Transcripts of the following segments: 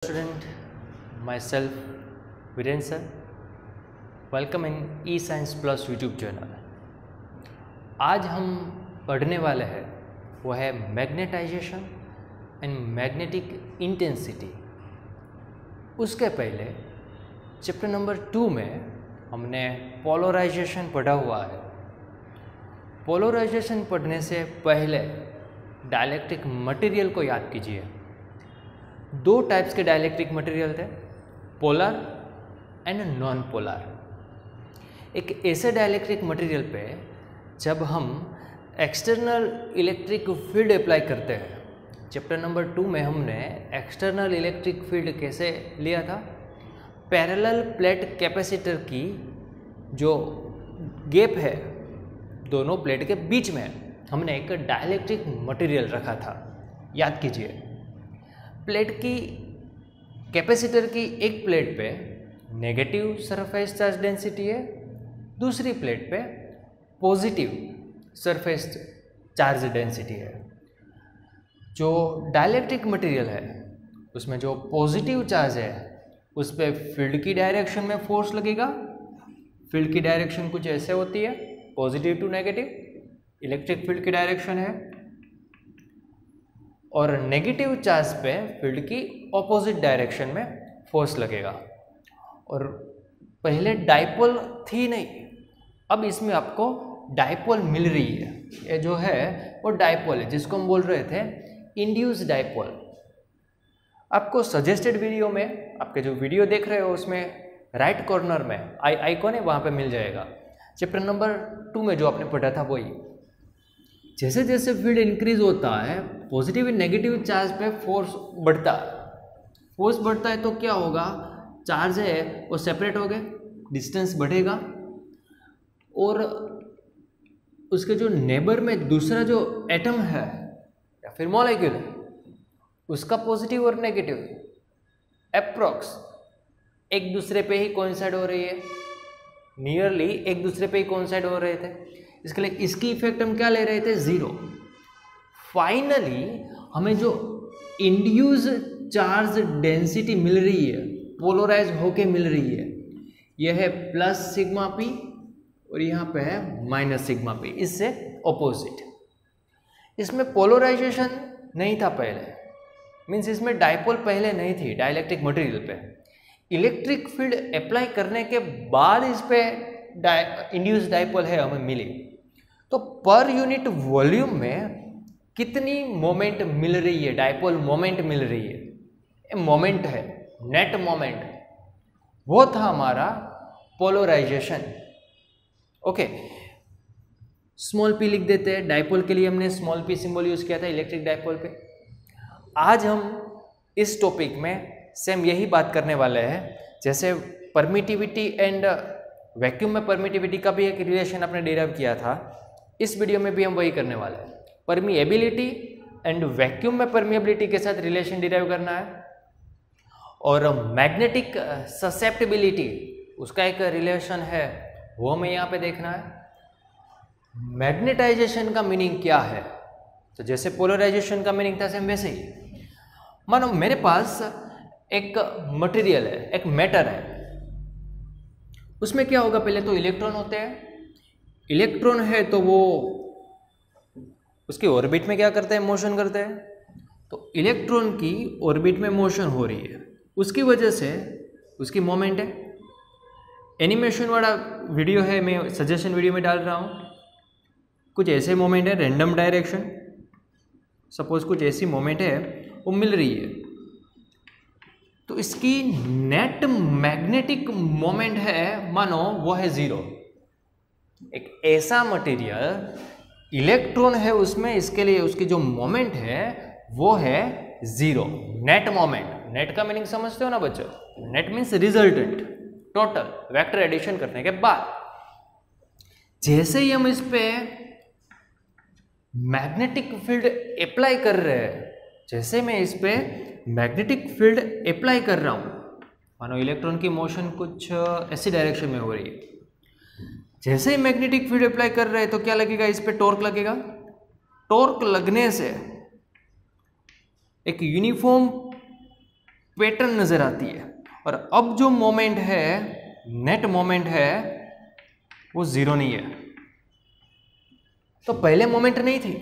Student, myself Viren sir, welcome in eScience Plus YouTube channel. आज हम पढ़ने वाले हैं वो है मैग्नेटाइजेशन एंड मैग्नेटिक इंटेंसिटी। उसके पहले चैप्टर नंबर 2 में हमने पोलराइजेशन पढ़ा हुआ है। पोलराइजेशन पढ़ने से पहले डाइलेक्ट्रिक मटेरियल को याद कीजिए। दो टाइप्स के डाइलेक्ट्रिक मटेरियल थे, पोलर एंड नॉन पोलर। एक ऐसे डाइलेक्ट्रिक मटेरियल पे जब हम एक्सटर्नल इलेक्ट्रिक फील्ड अप्लाई करते हैं, चैप्टर नंबर 2 में हमने एक्सटर्नल इलेक्ट्रिक फील्ड कैसे लिया था, पैरेलल प्लेट कैपेसिटर की जो गैप है दोनों प्लेट के बीच में हमने एक डाइलेक्ट्रिक मटेरियल रखा था। याद कीजिए, प्लेट की कैपेसिटर की एक प्लेट पे नेगेटिव सरफेस चार्ज डेंसिटी है, दूसरी प्लेट पे पॉजिटिव सरफेस चार्ज डेंसिटी है। जो डाइलेक्ट्रिक मटेरियल है उसमें जो पॉजिटिव चार्ज है उस पर फील्ड की डायरेक्शन में फोर्स लगेगा। फील्ड की डायरेक्शन कुछ ऐसे होती है, positive to negative electric field की डायरेक्शन है, और नेगेटिव चार्ज पे फील्ड की ऑपोजिट डायरेक्शन में फोर्स लगेगा। और पहले डाइपोल थी नहीं, अब इसमें आपको डाइपोल मिल रही है। ये जो है वो डाइपोल है जिसको हम बोल रहे थे इंड्यूस डाइपोल। आपको सजेस्टेड वीडियो में, आपके जो वीडियो देख रहे हो उसमें राइट कॉर्नर में आइकॉन है, वहाँ पे मिल जाएगा। चैप्टर नंबर 2 में जो आपने पढ़ा था वही। जैसे जैसे फील्ड इंक्रीज होता है, पॉजिटिव एंड नेगेटिव चार्ज पे फोर्स बढ़ता है। फोर्स बढ़ता है तो क्या होगा, चार्ज है वो सेपरेट हो गए, डिस्टेंस बढ़ेगा, और उसके जो नेबर में दूसरा जो एटम है या फिर मॉलिक्यूल है उसका पॉजिटिव और नेगेटिव अप्रॉक्स एक दूसरे पे ही कोइंसाइड हो रही है, नियरली एक दूसरे पे ही कोइंसाइड हो रहे थे। इसके लिए इसकी इफेक्ट हम क्या ले रहे थे, 0। फाइनली हमें जो इंड्यूस चार्ज डेंसिटी मिल रही है, पोलराइज होके मिल रही है, यह है प्लस सिग्मा पी और यहाँ पे है माइनस सिग्मा पी, इससे ऑपोजिट। इसमें पोलराइजेशन नहीं था पहले, मीन्स इसमें डाइपोल पहले नहीं थी डाइलेक्ट्रिक मटेरियल पे। इलेक्ट्रिक फील्ड अप्लाई करने के बाद इस पे इंड्यूस डाइपोल है हमें मिली। तो पर यूनिट वॉल्यूम में कितनी मोमेंट मिल रही है, डाइपोल मोमेंट मिल रही है, ये मोमेंट है, नेट मोमेंट, वो था हमारा पोलराइजेशन। ओके, स्मॉल पी लिख देते हैं। डाइपोल के लिए हमने स्मॉल पी सिंबल यूज किया था इलेक्ट्रिक डाइपोल पे। आज हम इस टॉपिक में सेम यही बात करने वाले हैं। जैसे परमिटिविटी एंड वैक्यूम में परमिटिविटी का भी एक रिलेशन आपने डिराइव किया था, इस वीडियो में भी हम वही करने वाले हैं। परमिएबिलिटी एंड वैक्यूम में परमिएबिलिटी के साथ रिलेशन डिराइव करना है, और मैग्नेटिक ससेप्टिबिलिटी उसका एक रिलेशन है, वो हमें यहाँ पे देखना है। मैग्नेटाइजेशन का मीनिंग क्या है, तो जैसे पोलराइजेशन का मीनिंग था सेम वैसे ही। मानो मेरे पास एक मटेरियल है, एक मैटर है, उसमें क्या होगा, पहले तो इलेक्ट्रॉन होते हैं। इलेक्ट्रॉन है तो वो उसके ऑर्बिट में क्या करते हैं, मोशन करते हैं। तो इलेक्ट्रॉन की ऑर्बिट में मोशन हो रही है, उसकी वजह से उसकी मोमेंट है। एनिमेशन वाला वीडियो है, मैं सजेशन वीडियो में डाल रहा हूँ। कुछ ऐसे मोमेंट है, रैंडम डायरेक्शन, सपोज कुछ ऐसी मोमेंट है वो मिल रही है, तो इसकी नेट मैग्नेटिक मोमेंट है, मानो वो है 0। एक ऐसा मटेरियल इलेक्ट्रॉन है उसमें, इसके लिए उसकी जो मोमेंट है वो है 0, नेट मोमेंट। नेट का मीनिंग समझते हो ना बच्चों, net means resultant, total vector addition करने के बाद। जैसे ही हम इस पे मैग्नेटिक फील्ड अप्लाई कर रहे हैं, जैसे मैं इस पे मैग्नेटिक फील्ड अप्लाई कर रहा हूं, मानो इलेक्ट्रॉन की मोशन कुछ ऐसी डायरेक्शन में हो रही है, जैसे ही मैग्नेटिक फील्ड अप्लाई कर रहे हैं तो क्या लगेगा, इस पे टॉर्क लगेगा। टॉर्क लगने से एक यूनिफॉर्म पैटर्न नजर आती है। और अब जो मोमेंट है, नेट मोमेंट है, वो जीरो नहीं है। तो पहले मोमेंट नहीं थी,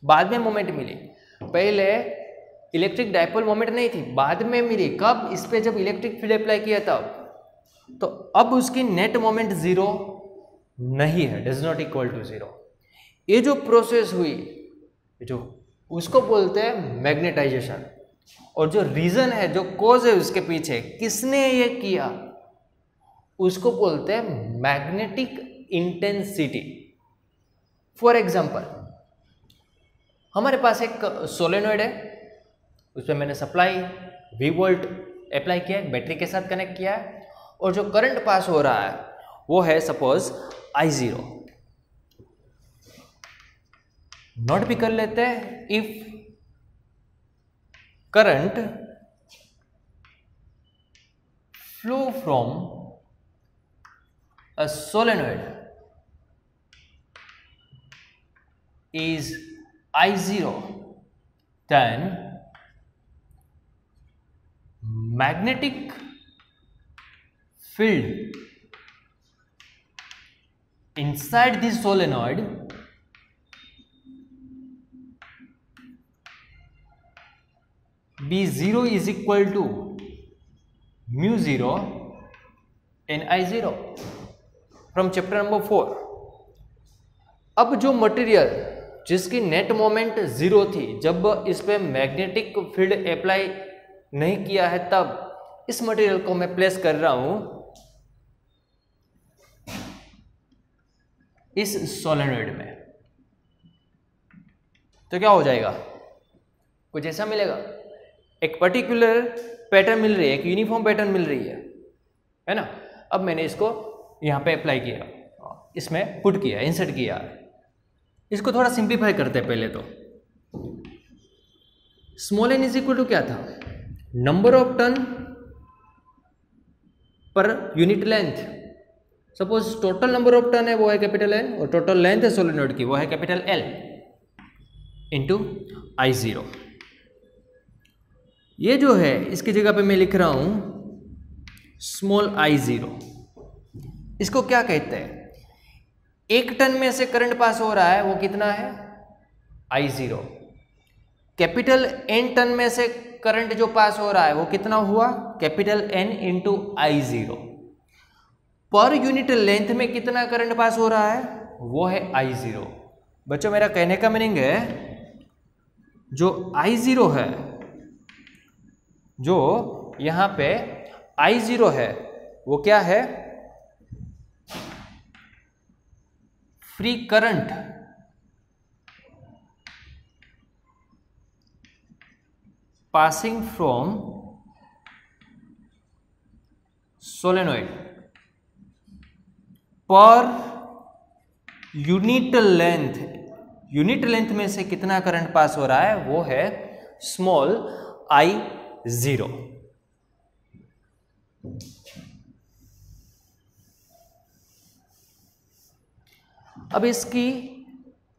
बाद में मोमेंट मिली। पहले इलेक्ट्रिक डायपोल मोमेंट नहीं थी, बाद में मिली। कब? इस पे जब इलेक्ट्रिक फील्ड अप्लाई किया तब। तो अब उसकी नेट मोमेंट जीरो नहीं है, does not equal to zero. ये जो प्रोसेस हुई, जो उसको बोलते हैं मैग्नेटाइजेशन। और जो रीजन है, जो कॉज है उसके पीछे, किसने ये किया, उसको बोलते हैं मैग्नेटिक इंटेंसिटी। फॉर एग्जाम्पल, हमारे पास एक सोलेनॉइड है, उस पर मैंने सप्लाई V वोल्ट अप्लाई किया है, बैटरी के साथ कनेक्ट किया है, और जो करंट पास हो रहा है वो है सपोज I0। नोट भी कर लेते हैं, if current flow from a solenoid is I0, then magnetic field inside the solenoid B0 is equal to mu 0 n I0 from chapter number 4। अब जो मटेरियल जिसकी नेट मोमेंट जीरो थी, जब इस पे मैग्नेटिक फील्ड अप्लाई नहीं किया है, तब इस मटेरियल को मैं प्लेस कर रहा हूं इस सोलेनॉइड में। तो क्या हो जाएगा? कुछ ऐसा मिलेगा, एक पर्टिकुलर पैटर्न मिल रही है, एक यूनिफॉर्म पैटर्न मिल रही है ना। अब मैंने इसको यहां पे अप्लाई किया, इसमें पुट किया, इंसर्ट किया। इसको थोड़ा सिंप्लीफाई करते हैं पहले तो। Small N is equal to क्या था? Number of turn per unit length. Suppose total number of turn है वो है कैपिटल N, और टोटल लेंथ है सोलेनॉइड की वो है कैपिटल L इंटू I0। ये जो है इसकी जगह पे मैं लिख रहा हूं स्मॉल I0। इसको क्या कहते हैं? एक टन में से करंट पास हो रहा है, वो कितना है? I0। कैपिटल N टन में से करंट जो पास हो रहा है वो कितना हुआ? Capital N into I0। पर यूनिट लेंथ में कितना करंट पास हो रहा है? वो है I0। बच्चों, मेरा कहने का मीनिंग है, जो I0 है, जो यहां पे I0 है, वो क्या है? Free current passing from solenoid पर यूनिट लेंथ। यूनिट लेंथ में से कितना करंट पास हो रहा है? वो है स्मॉल I0। अब इसकी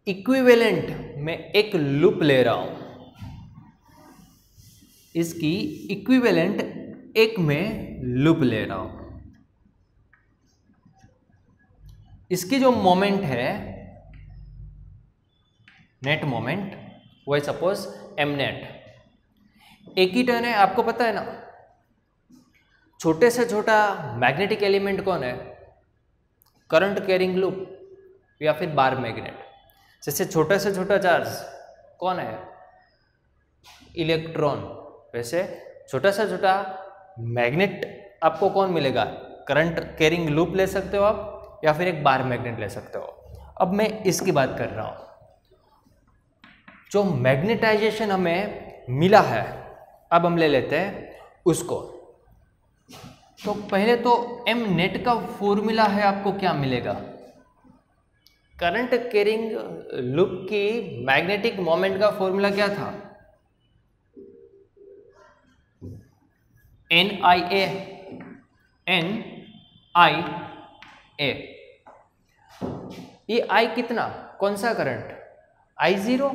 इक्विवेलेंट में एक लूप ले रहा हूं। इसकी इक्विवेलेंट एक में लूप ले रहा हूं। इसकी जो मोमेंट है, नेट मोमेंट, वो है सपोज m नेट। एक ही टर्न है, आपको पता है ना। छोटे से छोटा मैग्नेटिक एलिमेंट कौन है? करंट कैरिंग लूप या फिर बार मैग्नेट। जैसे छोटा से छोटा चार्ज कौन है? इलेक्ट्रॉन। वैसे छोटा से छोटा मैग्नेट आपको कौन मिलेगा? करंट कैरिंग लूप ले सकते हो आप, या फिर एक बार मैग्नेट ले सकते हो। अब मैं इसकी बात कर रहा हूं। जो मैग्नेटाइजेशन हमें मिला है, अब हम ले लेते हैं उसको। तो पहले तो m नेट का फॉर्मूला है, आपको क्या मिलेगा? करंट कैरिंग लूप की मैग्नेटिक मोमेंट का फॉर्मूला क्या था? NIA। ये I कितना? कौन सा करंट? I0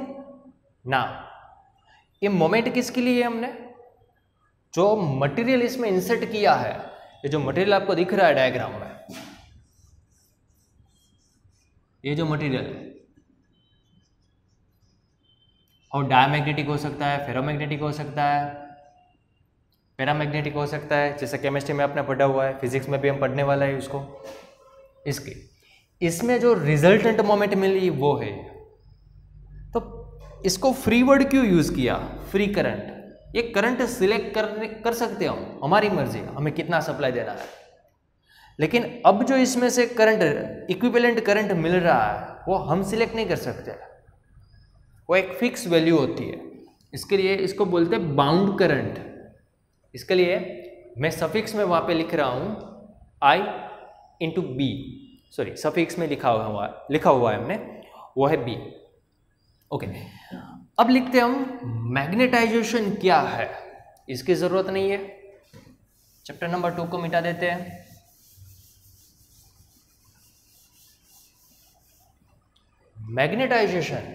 ना। ये मोमेंट किसके लिए है? हमने जो मटेरियल इसमें इंसर्ट किया है, ये जो मटेरियल आपको दिख रहा है डायग्राम में, ये जो मटेरियल है, और डायमैग्नेटिक हो सकता है, फेरोमैग्नेटिक हो सकता है, पैरामैग्नेटिक हो सकता है, जैसे केमिस्ट्री में आपने पढ़ा हुआ है, फिजिक्स में भी हम पढ़ने वाला है उसको। इसमें जो रिजल्टेंट मोमेंट मिली वो है। तो इसको फ्री वर्ड क्यों यूज किया, फ्री करंट। ये करंट सिलेक्ट कर सकते हो हमारी मर्जी, हमें कितना सप्लाई देना है, लेकिन अब जो इसमें से करंट, इक्विवेलेंट करंट मिल रहा है, वो हम सिलेक्ट नहीं कर सकते, वो एक फिक्स वैल्यू होती है। इसके लिए इसको बोलते हैं बाउंड करंट। इसके लिए मैं सफिक्स में वहां पे लिख रहा हूं I into B, sorry suffix में लिखा हुआ है हमने, वो है B। ओके, अब लिखते हैं हम मैग्नेटाइजेशन क्या है, इसकी जरूरत नहीं है, चैप्टर नंबर 2 को मिटा देते हैं। Magnetisation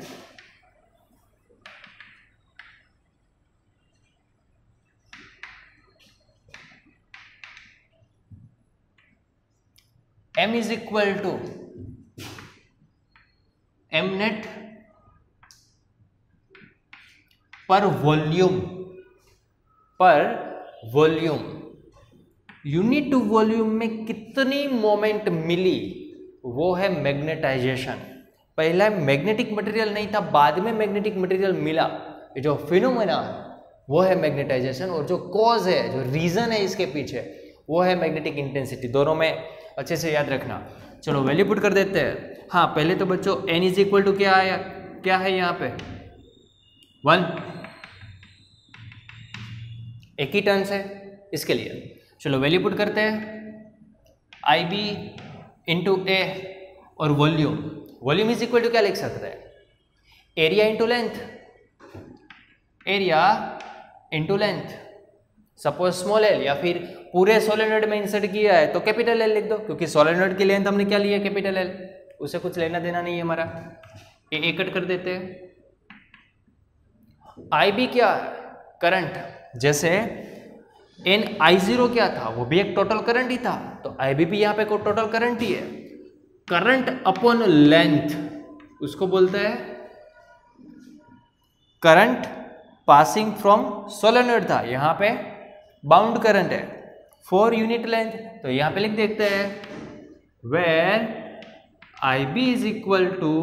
M is equal to M net per volume, unit volume में कितनी मोमेंट मिली, वो है मैग्नेटाइजेशन। पहला मैग्नेटिक मटेरियल नहीं था, बाद में मैग्नेटिक मटेरियल मिला, ये जो फिनोमेना है वो है मैग्नेटाइजेशन, और जो कॉज है, जो रीजन है इसके पीछे, वो है मैग्नेटिक इंटेंसिटी। दोनों में अच्छे से याद रखना। चलो वैल्यू पुट कर देते हैं। हाँ, पहले तो बच्चों n इज इक्वल टू क्या आया, क्या है यहाँ पे 1, एक ही टर्न्स है इसके लिए। चलो वैल्यू पुट करते हैं, आई बी इंटू ए और वॉल्यूम इज इक्वल टू क्या लिख सकते हैं, area into length, area into length. Suppose small L, या फिर पूरे सोलेनॉइड में इंसर्ट किया है तो कैपिटल एल लिख दो, क्योंकि सोलेनॉइड की लेंथ हमने क्या लिया, कैपिटल एल, उसे कुछ लेना देना नहीं है हमारा। ए कट कर देते हैं। आई बी क्या है, करंट, जैसे एन आई जीरो क्या था, वो भी एक टोटल करंट ही था, तो आई बी भी यहाँ पे कोई टोटल करंट ही है। करंट अपॉन लेंथ, उसको बोलते हैं करंट पासिंग फ्रॉम सोलेनॉइड था, यहाँ पे बाउंड करंट है 4 यूनिट लेंथ, तो यहां पे लिख देखते हैं where I B is equal to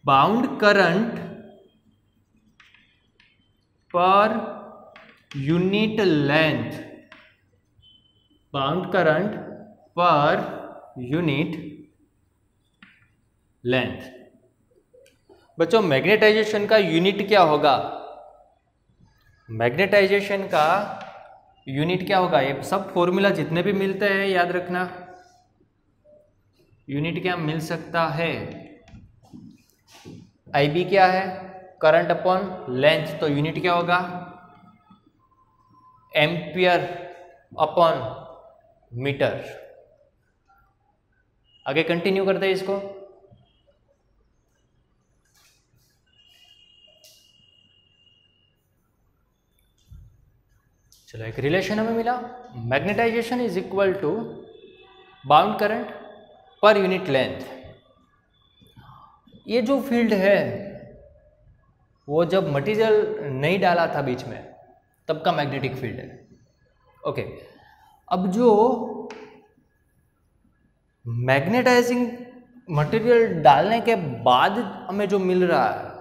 bound current per unit length, bound current per unit length. बच्चों मैग्नेटाइजेशन का यूनिट क्या होगा, मैग्नेटाइजेशन का यूनिट क्या होगा, ये सब फॉर्मूला जितने भी मिलते हैं याद रखना। यूनिट क्या मिल सकता है, आई बी क्या है, करंट अपॉन लेंथ, तो यूनिट क्या होगा, एम्पियर अपॉन मीटर। आगे कंटिन्यू करते हैं इसको। चलो एक रिलेशन हमें मिला, magnetisation is equal to bound current per unit length. ये जो फील्ड है वो जब मटेरियल नहीं डाला था बीच में तब का मैग्नेटिक फील्ड है। ओके, अब जो मैग्नेटाइजिंग मटेरियल डालने के बाद हमें जो मिल रहा है,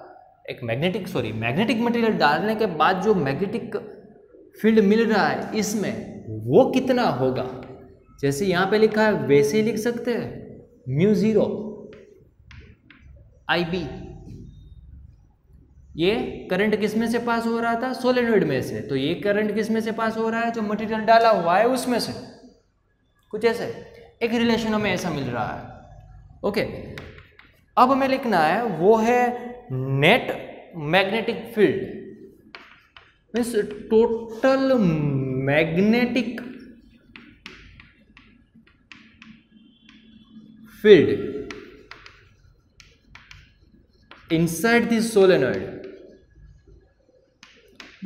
एक मैग्नेटिक मटेरियल डालने के बाद जो मैग्नेटिक फील्ड मिल रहा है, इसमें वो कितना होगा, जैसे यहां पे लिखा है वैसे ही लिख सकते हैं, म्यू 0 आई बी। ये करंट किस में से पास हो रहा था, सोलेनॉइड में से, तो ये करंट किस में से पास हो रहा है, जो मटेरियल डाला हुआ है उसमें से, कुछ ऐसे एक रिलेशन हमें ऐसा मिल रहा है। ओके, अब हमें लिखना है वो है net magnetic field, means total magnetic field inside this solenoid.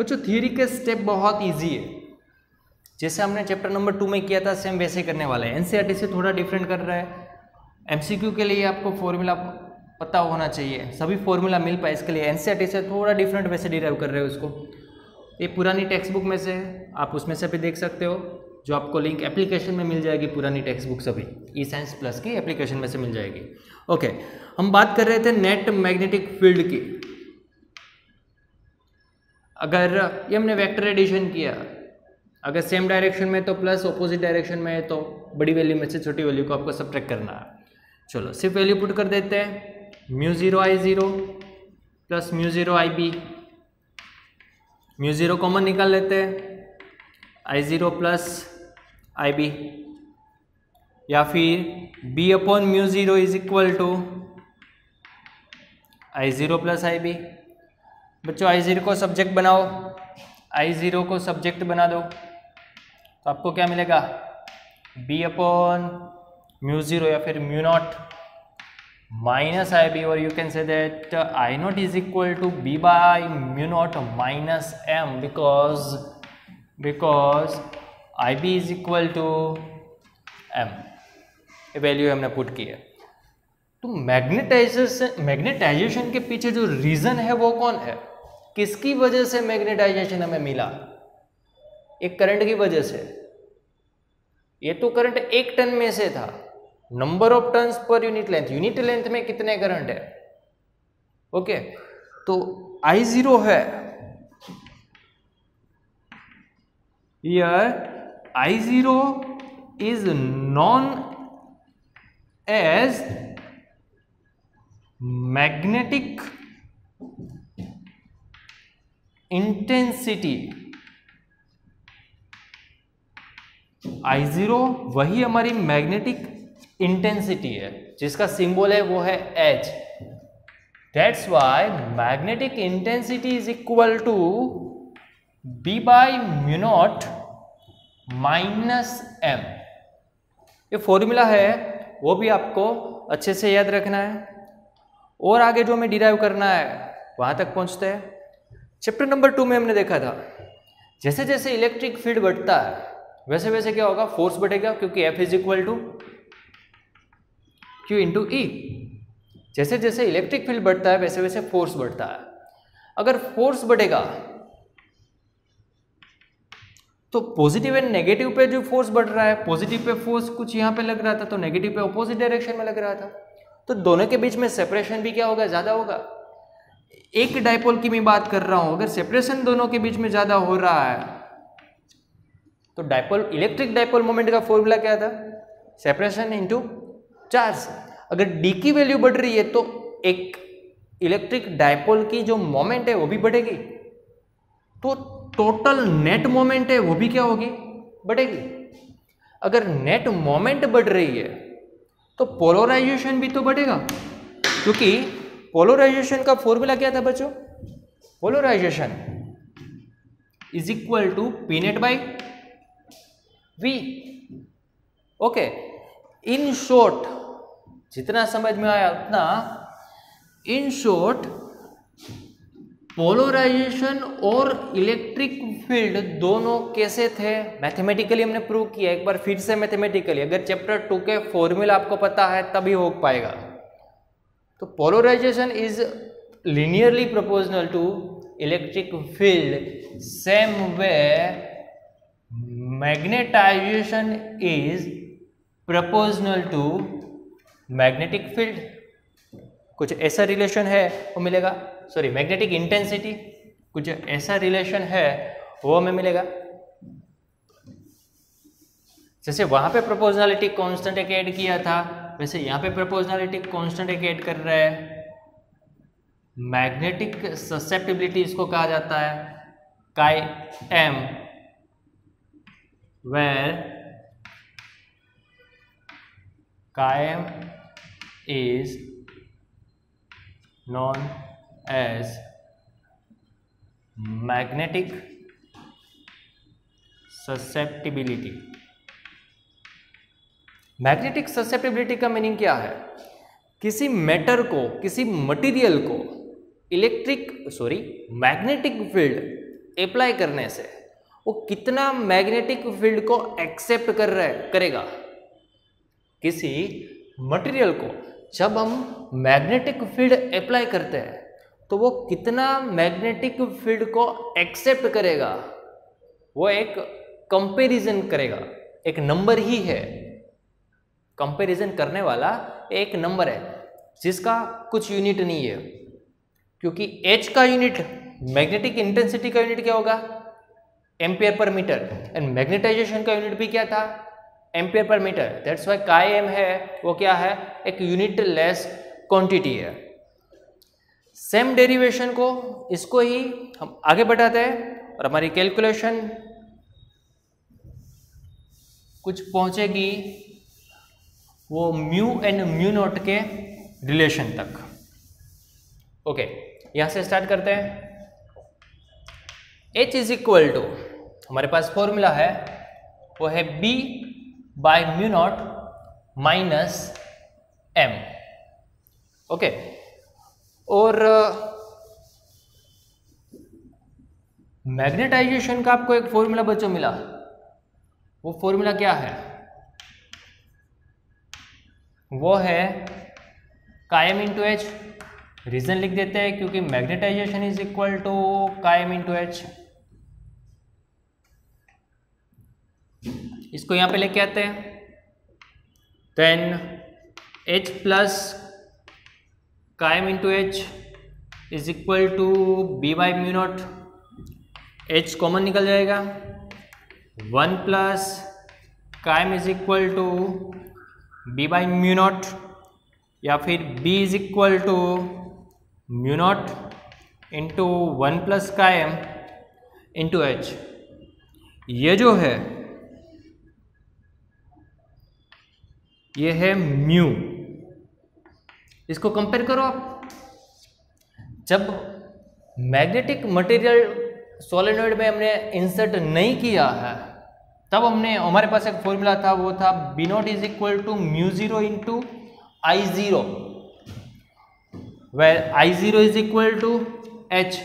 बच्चों थियरी के स्टेप बहुत इजी है, जैसे हमने चैप्टर नंबर 2 में किया था सेम वैसे करने वाला है। एनसीईआरटी से थोड़ा डिफरेंट कर रहा है। एमसीक्यू के लिए आपको फॉर्मूला पता होना चाहिए, सभी फॉर्मूला मिल पाए इसके लिए। एनसीईआरटी से थोड़ा डिफरेंट वैसे डिराइव कर रहे हो उसको। ये पुरानी टेक्स्ट बुक में से आप उसमें से भी देख सकते हो, जो आपको लिंक एप्लीकेशन में मिल जाएगी। पुरानी टेक्स्ट बुक सभी ई साइंस प्लस की एप्लीकेशन में से मिल जाएगी। ओके, हम बात कर रहे थे नेट मैग्नेटिक फील्ड की। अगर ये हमने वेक्टर एडिशन किया, अगर सेम डायरेक्शन में तो प्लस, ऑपोजिट डायरेक्शन में है तो बड़ी वैल्यू में से छोटी वैल्यू को आपको सब्ट्रैक्ट करना है। चलो सिर्फ वैल्यू पुट कर देते हैं, μ0 I0 प्लस μ0 IB। μ0 कॉमन निकाल लेते हैं, I0 प्लस IB, या फिर B upon μ0 is equal to I0 plus IB। बच्चों I0 को सब्जेक्ट बनाओ, I0 को सब्जेक्ट बना दो तो आपको क्या मिलेगा, B अपॉन μ0 या फिर μ0 माइनस IB, और you can say that I0 is equal to B by μ0 minus M because IB is equal to M। ये वैल्यू हमने पुट की है। तो मैग्नेटाइजेशन के पीछे जो रीजन है वो कौन है, किसकी वजह से मैग्नेटाइजेशन हमें मिला? एक करंट की वजह से। ये तो करंट 1 टन में से था, number of turns per unit length में कितने करंट है? ओके, तो I0 है here, I0 is known as magnetic intensity. I0 वही हमारी मैग्नेटिक इंटेंसिटी है, जिसका सिंबल है वो है H। That's why magnetic intensity is equal to B by μ0 minus M। ये फॉर्मूला है, वो भी आपको अच्छे से याद रखना है। और आगे जो हमें डिराइव करना है वहां तक पहुंचते हैं। चैप्टर नंबर 2 में हमने देखा था जैसे जैसे इलेक्ट्रिक फील्ड बढ़ता है वैसे वैसे क्या होगा, फोर्स बढ़ेगा, क्योंकि F is equal to Q into E। जैसे जैसे इलेक्ट्रिक फील्ड बढ़ता है वैसे वैसे फोर्स बढ़ता है। अगर फोर्स बढ़ेगा तो पॉजिटिव एंड नेगेटिव पे जो फोर्स बढ़ रहा है, पॉजिटिव पे फोर्स कुछ यहाँ पे लग रहा था तो नेगेटिव पे ऑपोजिट डायरेक्शन में लग रहा था, तो दोनों के बीच में सेपरेशन भी क्या होगा, ज्यादा होगा। एक डाइपोल की मैं बात कर रहा हूं, अगर सेपरेशन दोनों के बीच में ज्यादा हो रहा है तो डाइपोल, इलेक्ट्रिक डाइपोल मोमेंट का फॉर्मूला क्या था, सेपरेशन इनटू चार्ज। अगर डी की वैल्यू बढ़ रही है तो एक इलेक्ट्रिक डाइपोल की जो मोमेंट है वो भी बढ़ेगी, तो टोटल नेट मोमेंट है वो भी क्या होगी, बढ़ेगी। अगर नेट मोमेंट बढ़ रही है तो पोलराइजेशन भी तो बढ़ेगा, क्योंकि पोलराइजेशन का फॉर्मूला क्या था बच्चों, polarisation is equal to P net by V. Okay, in short, जितना समझ में आया उतना, इन शॉर्ट पोलराइजेशन और इलेक्ट्रिक फील्ड दोनों कैसे थे, मैथमेटिकली हमने प्रूव किया। एक बार फिर से मैथमेटिकली, अगर चैप्टर 2 के फॉर्मूला आपको पता है तभी हो पाएगा। तो polarisation is linearly proportional to electric field, same way magnetization is proportional to magnetic field। कुछ ऐसा रिलेशन है वो मिलेगा, सॉरी मैग्नेटिक इंटेंसिटी, कुछ ऐसा रिलेशन है वो हमें मिलेगा। जैसे वहां पे प्रोपोर्शनलिटी कांस्टेंट एक ऐड किया था, वैसे यहाँ पे प्रोपोर्शनलिटी कांस्टेंट एक ऐड कर रहा है। मैग्नेटिक ससेप्टिबिलिटी इसको कहा जाता है chi M, where chi M is known as magnetic susceptibility। Magnetic susceptibility का मीनिंग क्या है, किसी मैटर को, किसी मटेरियल को मैग्नेटिक फील्ड अप्लाई करने से वो कितना मैग्नेटिक फील्ड को एक्सेप्ट करेगा। किसी मटेरियल को जब हम मैग्नेटिक फील्ड अप्लाई करते हैं तो वो कितना मैग्नेटिक फील्ड को एक्सेप्ट करेगा, वो एक कंपैरिजन करेगा। एक नंबर ही है, कंपैरिजन करने वाला एक नंबर है जिसका कुछ यूनिट नहीं है, क्योंकि H का यूनिट मैग्नेटिक इंटेंसिटी का यूनिट क्या होगा, ampere per metre, and magnetisation का यूनिट भी क्या था, ampere per metre. That's why chi M है वो क्या है, एक यूनिट लेस क्वांटिटी है। सेम डेरिवेशन को इसको ही हम आगे बढ़ाते हैं और हमारी कैलकुलेशन कुछ पहुंचेगी वो म्यू एंड म्यू नॉट के रिलेशन तक। ओके, यहां से स्टार्ट करते हैं। H इज इक्वल टू, हमारे पास फॉर्मूला है वो है B bye mu not minus M। Okay, और मैग्नेटाइजेशन का आपको एक फॉर्मूला बच्चों मिला, वो फॉर्मूला क्या है, वो है कायम इंटू एच। रीजन लिख देते हैं क्योंकि magnetisation is equal to chi M into H. इसको यहां पे लेके आते हैं, then H plus chi M into H is equal to B by mu naught. H common निकल जाएगा, 1 plus chi M is equal to B by mu naught, या फिर b is equal to mu not into 1 plus chi M into H. ये जो है ये है mu. इसको कंपेयर करो आप, जब मैग्नेटिक मटेरियल सोलेनॉइड में हमने इंसर्ट नहीं किया है तब हमने, हमारे पास एक फॉर्मूला था वो था B naught is equal to mu zero into I zero, where I zero is equal to H.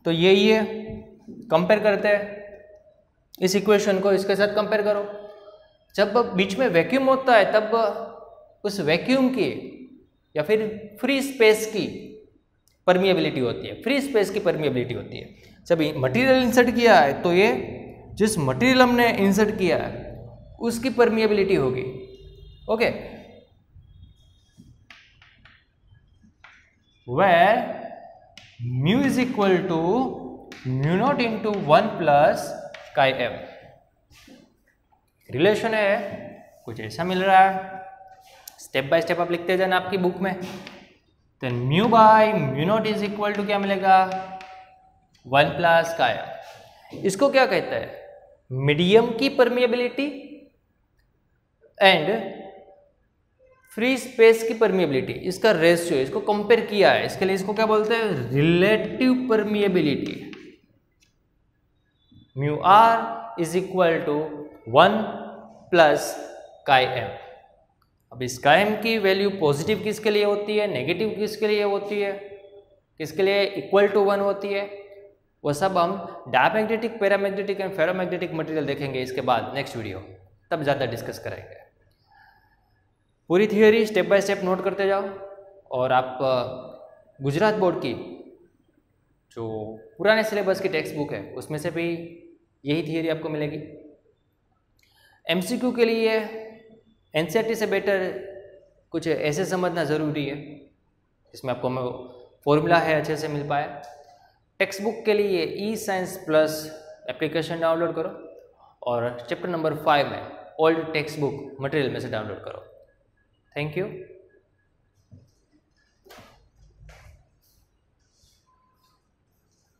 तो यही है, कंपेयर करते हैं इस इक्वेशन को इसके साथ कंपेयर करो। जब बीच में वैक्यूम होता है तब उस वैक्यूम की या फिर फ्री स्पेस की परमिएबिलिटी होती है, फ्री स्पेस की परमिएबिलिटी होती है। जब मटेरियल इंसर्ट किया है तो ये जिस मटेरियल हमने इंसर्ट किया है उसकी परमिएबिलिटी होगी। Okay, where mu is equal to mu not into 1 plus chi M. Relation है कुछ ऐसा मिल रहा है, स्टेप बाय स्टेप आप लिखते जाना आपकी बुक में। Then mu by mu not is equal to क्या मिलेगा, 1 प्लस काई एम। इसको क्या कहते हैं, मीडियम की परमिएबिलिटी एंड फ्री स्पेस की परमिएबिलिटी, इसका रेशियो, इसको कंपेयर किया है, इसके लिए इसको क्या बोलते हैं, relative permeability. Mu R is equal to 1 plus chi M. अब इस काई एम की वैल्यू पॉजिटिव किसके लिए होती है, नेगेटिव किसके लिए होती है, किसके लिए इक्वल टू 1 होती है, वो सब हम diamagnetic, paramagnetic and ferromagnetic material देखेंगे इसके बाद नेक्स्ट वीडियो, तब ज़्यादा डिस्कस करेंगे। पूरी theory step by step note करते जाओ, और आप गुजरात बोर्ड की जो पुराने सिलेबस की टेक्स्ट बुक है उसमें से भी यही थियोरी आपको मिलेगी। एमसीक्यू के लिए एनसीईआरटी से बेटर कुछ ऐसे समझना ज़रूरी है जिसमें आपको फॉर्मूला है अच्छे से मिल पाए। टेक्स्ट बुक के लिए E science plus application download करो और चैप्टर नंबर 5 में ओल्ड टेक्स्ट बुक मटेरियल में से डाउनलोड करो। Thank you.